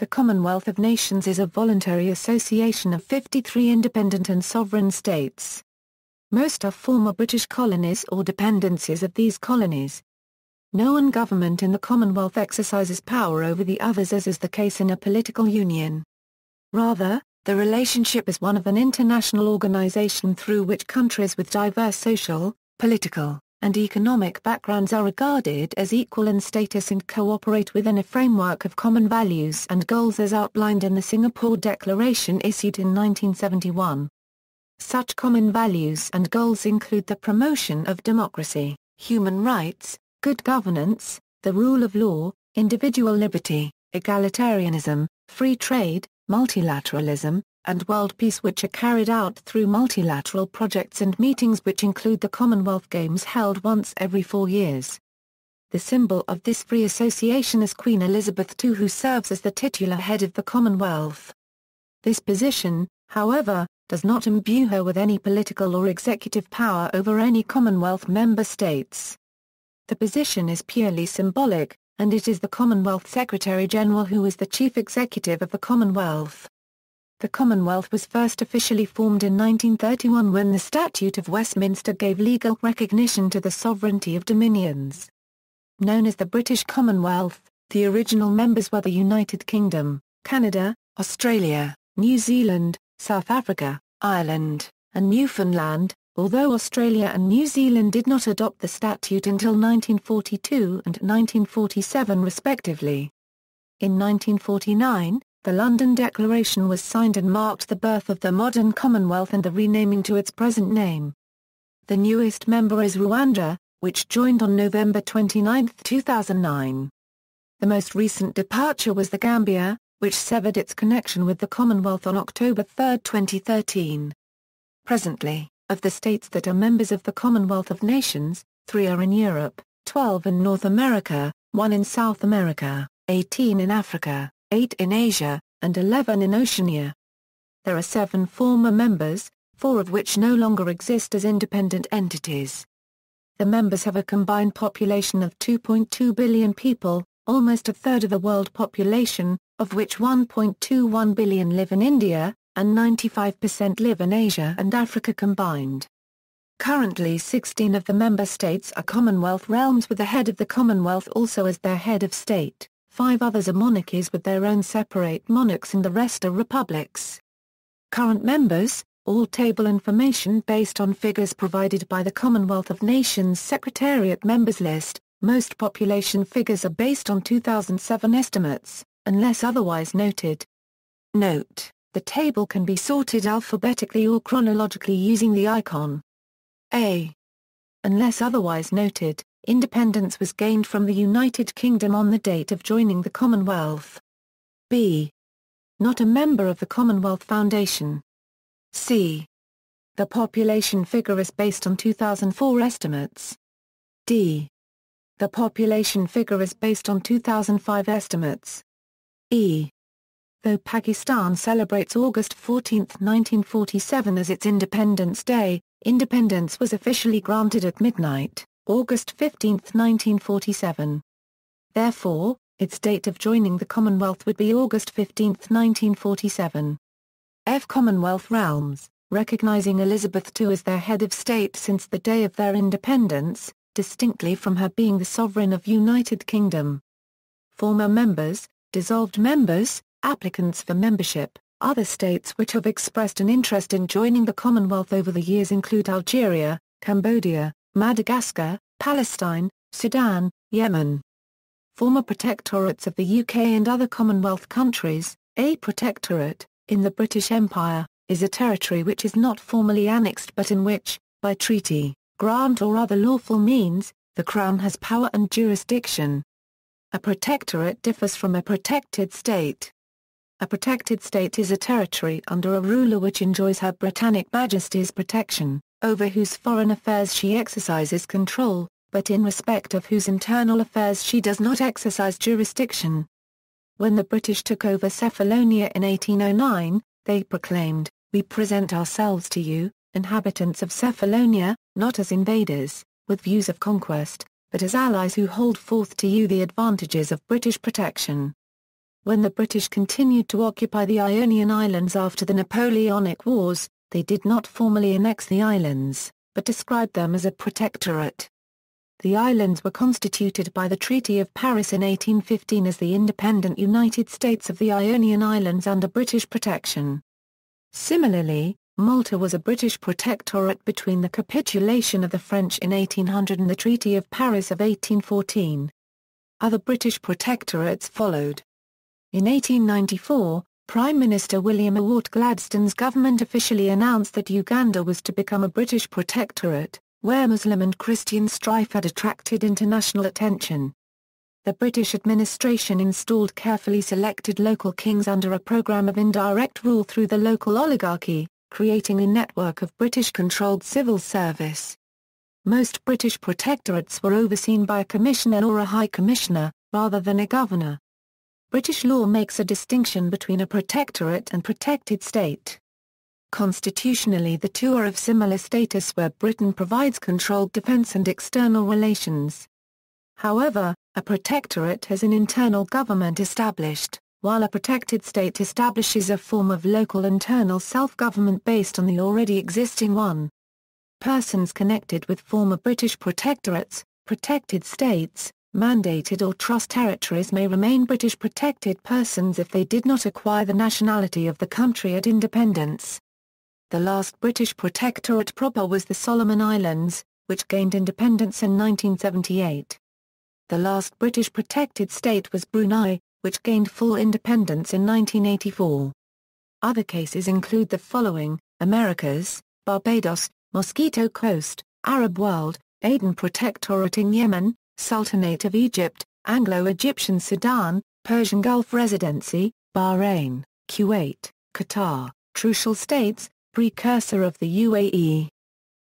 The Commonwealth of Nations is a voluntary association of 53 independent and sovereign states. Most are former British colonies or dependencies of these colonies. No one government in the Commonwealth exercises power over the others, as is the case in a political union. Rather, the relationship is one of an international organization through which countries with diverse social, political, and economic backgrounds are regarded as equal in status and cooperate within a framework of common values and goals as outlined in the Singapore Declaration issued in 1971. Such common values and goals include the promotion of democracy, human rights, good governance, the rule of law, individual liberty, egalitarianism, free trade, multilateralism, and world peace, which are carried out through multilateral projects and meetings which include the Commonwealth Games held once every 4 years. The symbol of this free association is Queen Elizabeth II, who serves as the titular head of the Commonwealth. This position, however, does not imbue her with any political or executive power over any Commonwealth member states. The position is purely symbolic, and it is the Commonwealth Secretary-General who is the chief executive of the Commonwealth. The Commonwealth was first officially formed in 1931 when the Statute of Westminster gave legal recognition to the sovereignty of dominions. Known as the British Commonwealth, the original members were the United Kingdom, Canada, Australia, New Zealand, South Africa, Ireland, and Newfoundland, although Australia and New Zealand did not adopt the statute until 1942 and 1947 respectively. In 1949, the London Declaration was signed and marked the birth of the modern Commonwealth and the renaming to its present name. The newest member is Rwanda, which joined on November 29, 2009. The most recent departure was the Gambia, which severed its connection with the Commonwealth on October 3, 2013. Presently, of the states that are members of the Commonwealth of Nations, 3 are in Europe, 12 in North America, 1 in South America, 18 in Africa, 8 in Asia, and 11 in Oceania. There are 7 former members, 4 of which no longer exist as independent entities. The members have a combined population of 2.2 billion people, almost a third of the world population, of which 1.21 billion live in India, and 95% live in Asia and Africa combined. Currently 16 of the member states are Commonwealth realms with the head of the Commonwealth also as their head of state, 5 others are monarchies with their own separate monarchs, and the rest are republics. Current members, all table information based on figures provided by the Commonwealth of Nations Secretariat members list. Most population figures are based on 2007 estimates, unless otherwise noted. Note: the table can be sorted alphabetically or chronologically using the icon A. Unless otherwise noted, independence was gained from the United Kingdom on the date of joining the Commonwealth. B. Not a member of the Commonwealth Foundation. C. The population figure is based on 2004 estimates. D. The population figure is based on 2005 estimates. E. Though Pakistan celebrates August 14, 1947 as its Independence Day, independence was officially granted at midnight, August 15, 1947. Therefore, its date of joining the Commonwealth would be August 15, 1947. F. Commonwealth realms, recognizing Elizabeth II as their head of state since the day of their independence, distinctly from her being the sovereign of United Kingdom. Former members, dissolved members, applicants for membership. Other states which have expressed an interest in joining the Commonwealth over the years include Algeria, Cambodia, Madagascar, Palestine, Sudan, Yemen. Former protectorates of the UK and other Commonwealth countries. A protectorate, in the British Empire, is a territory which is not formally annexed but in which, by treaty, grant or other lawful means, the Crown has power and jurisdiction. A protectorate differs from a protected state. A protected state is a territory under a ruler which enjoys Her Britannic Majesty's protection, over whose foreign affairs she exercises control, but in respect of whose internal affairs she does not exercise jurisdiction. When the British took over Cephalonia in 1809, they proclaimed, "We present ourselves to you, inhabitants of Cephalonia, not as invaders, with views of conquest, but as allies who hold forth to you the advantages of British protection." When the British continued to occupy the Ionian Islands after the Napoleonic Wars, they did not formally annex the islands, but described them as a protectorate. The islands were constituted by the Treaty of Paris in 1815 as the independent United States of the Ionian Islands under British protection. Similarly, Malta was a British protectorate between the capitulation of the French in 1800 and the Treaty of Paris of 1814. Other British protectorates followed. In 1894, Prime Minister William Ewart Gladstone's government officially announced that Uganda was to become a British protectorate, where Muslim and Christian strife had attracted international attention. The British administration installed carefully selected local kings under a program of indirect rule through the local oligarchy, creating a network of British-controlled civil service. Most British protectorates were overseen by a commissioner or a high commissioner, rather than a governor. British law makes a distinction between a protectorate and protected state. Constitutionally, the two are of similar status where Britain provides controlled defence and external relations. However, a protectorate has an internal government established, while a protected state establishes a form of local internal self-government based on the already existing one. Persons connected with former British protectorates, protected states, mandated or trust territories may remain British protected persons if they did not acquire the nationality of the country at independence. The last British protectorate proper was the Solomon Islands, which gained independence in 1978. The last British protected state was Brunei, which gained full independence in 1984. Other cases include the following: Americas, Barbados, Mosquito Coast, Arab World, Aden Protectorate in Yemen, Sultanate of Egypt, Anglo-Egyptian Sudan, Persian Gulf Residency, Bahrain, Kuwait, Qatar, Trucial States, precursor of the UAE.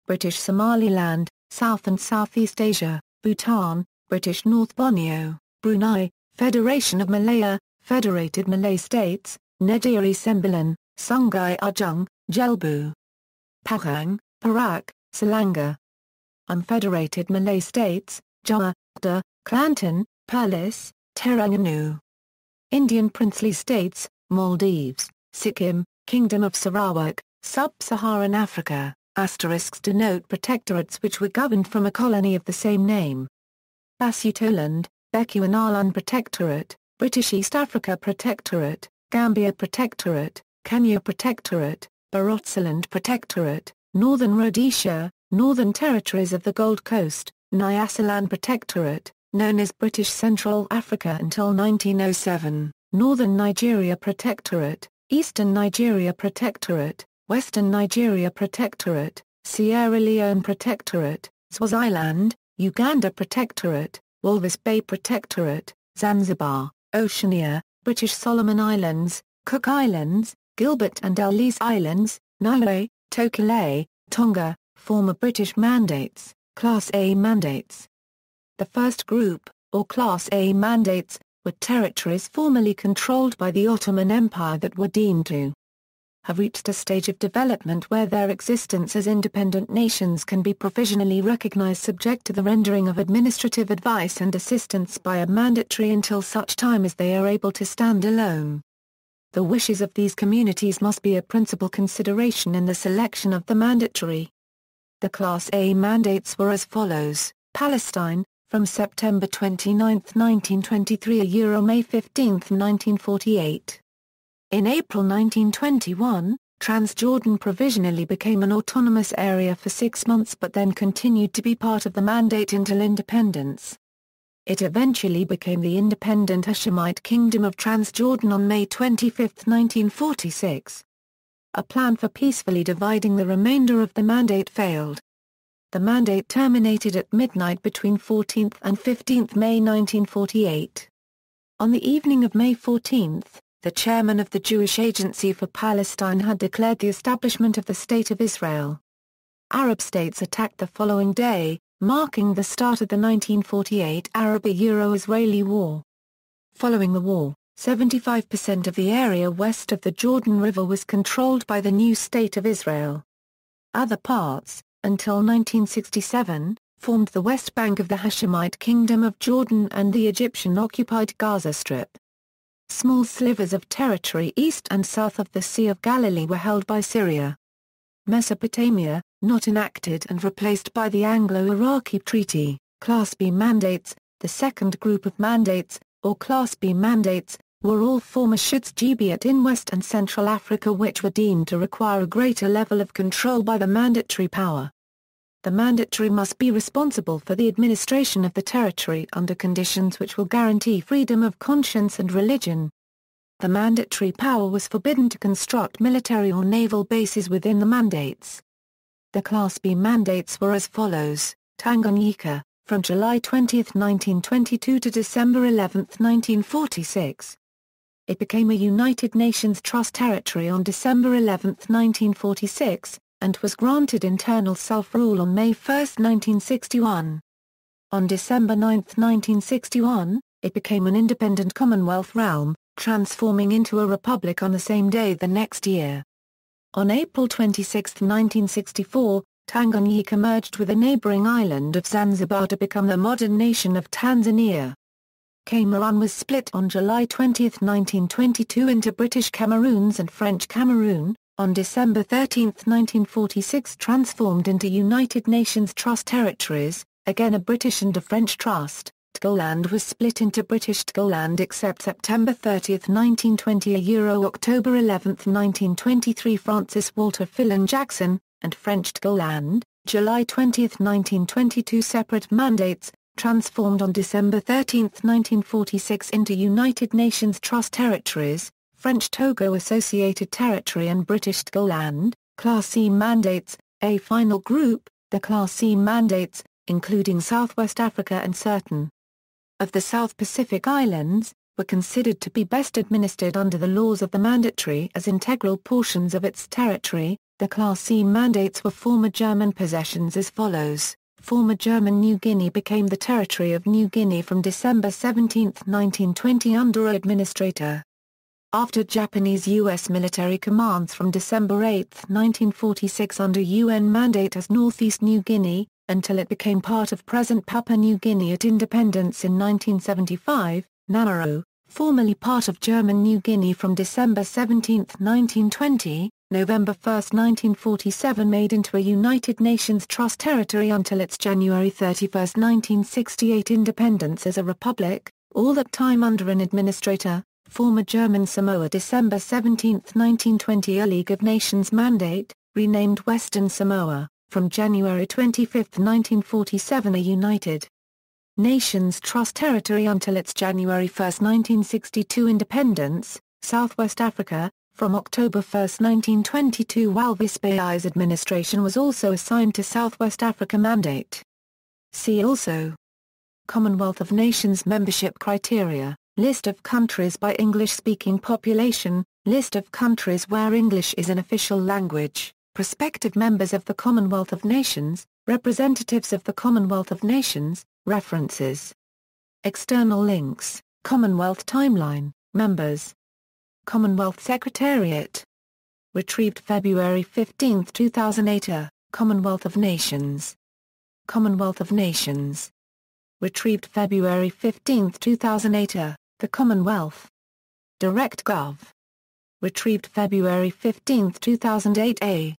British Somaliland, South and Southeast Asia, Bhutan, British North Borneo, Brunei, Federation of Malaya, Federated Malay States, Negeri Sembilan, Sungai Ujung, Jelbu. Pahang, Perak, Selangor. Unfederated Malay States, Java, Kelantan, Perlis, Terengganu. Indian Princely States, Maldives, Sikkim, Kingdom of Sarawak, Sub-Saharan Africa, asterisks denote protectorates which were governed from a colony of the same name. Basutoland, Bechuanaland Protectorate, British East Africa Protectorate, Gambia Protectorate, Kenya Protectorate, Barotseland Protectorate, Northern Rhodesia, Northern Territories of the Gold Coast, Nyasaland Protectorate, known as British Central Africa until 1907, Northern Nigeria Protectorate, Eastern Nigeria Protectorate, Western Nigeria Protectorate, Sierra Leone Protectorate, Swaziland, Uganda Protectorate, Walvis Bay Protectorate, Zanzibar, Oceania, British Solomon Islands, Cook Islands, Gilbert and Ellice Islands, Niue, Tokile, Tonga, former British mandates, Class A mandates. The first group, or Class A mandates, were territories formerly controlled by the Ottoman Empire that were deemed to have reached a stage of development where their existence as independent nations can be provisionally recognized subject to the rendering of administrative advice and assistance by a mandatory until such time as they are able to stand alone. The wishes of these communities must be a principal consideration in the selection of the mandatory. The Class A mandates were as follows: Palestine, from September 29, 1923 to May 15, 1948. In April 1921, Transjordan provisionally became an autonomous area for 6 months but then continued to be part of the Mandate until independence. It eventually became the independent Hashemite Kingdom of Transjordan on May 25, 1946. A plan for peacefully dividing the remainder of the Mandate failed. The Mandate terminated at midnight between 14 and 15 May 1948. On the evening of May 14, the chairman of the Jewish Agency for Palestine had declared the establishment of the State of Israel. Arab states attacked the following day, marking the start of the 1948 Arab-Israeli War. Following the war, 75% of the area west of the Jordan River was controlled by the new State of Israel. Other parts, until 1967, formed the West Bank of the Hashemite Kingdom of Jordan and the Egyptian-occupied Gaza Strip. Small slivers of territory east and south of the Sea of Galilee were held by Syria. Mesopotamia, not enacted and replaced by the Anglo-Iraqi Treaty. Class B mandates, the second group of mandates, or Class B mandates, were all former Shuts Gebiat in West and Central Africa which were deemed to require a greater level of control by the mandatory power. The mandatory must be responsible for the administration of the territory under conditions which will guarantee freedom of conscience and religion. The mandatory power was forbidden to construct military or naval bases within the mandates. The Class B mandates were as follows: Tanganyika, from July 20, 1922 to December 11, 1946. It became a United Nations Trust territory on December 11, 1946, and was granted internal self-rule on May 1, 1961. On December 9, 1961, it became an independent Commonwealth realm, transforming into a republic on the same day the next year. On April 26, 1964, Tanganyika merged with the neighboring island of Zanzibar to become the modern nation of Tanzania. Cameroon was split on July 20, 1922 into British Cameroons and French Cameroon, on December 13, 1946 transformed into United Nations Trust territories, again a British and a French trust. Togoland was split into British Togoland except September 30, 1920 October 11, 1923 Francis Walter Fillon Jackson, and French Togoland, July 20, 1922 separate mandates, transformed on December 13, 1946 into United Nations Trust territories, French Togo Associated Territory and British Togoland, Class C mandates, a final group, the Class C mandates, including Southwest Africa and certain of the South Pacific Islands, were considered to be best administered under the laws of the mandatory as integral portions of its territory. The Class C mandates were former German possessions as follows. Former German New Guinea became the territory of New Guinea from December 17, 1920 under administrator. After Japanese-U.S. military commands from December 8, 1946 under UN mandate as Northeast New Guinea, until it became part of present Papua New Guinea at independence in 1975, Nauru, formerly part of German New Guinea from December 17, 1920, November 1, 1947 made into a United Nations Trust territory until its January 31, 1968 independence as a republic, all that time under an administrator. Former German Samoa December 17, 1920 a League of Nations mandate, renamed Western Samoa, from January 25, 1947 a United Nations Trust territory until its January 1, 1962 independence, Southwest Africa, from October 1, 1922 Walvis Bay's administration was also assigned to Southwest Africa mandate. See also: Commonwealth of Nations membership criteria, list of countries by English-speaking population, list of countries where English is an official language, prospective members of the Commonwealth of Nations, representatives of the Commonwealth of Nations, references. External links, Commonwealth timeline, members. Commonwealth Secretariat. Retrieved February 15, 2008 Commonwealth of Nations. Commonwealth of Nations. Retrieved February 15, 2008 The Commonwealth. DirectGov. Retrieved February 15, 2008 A.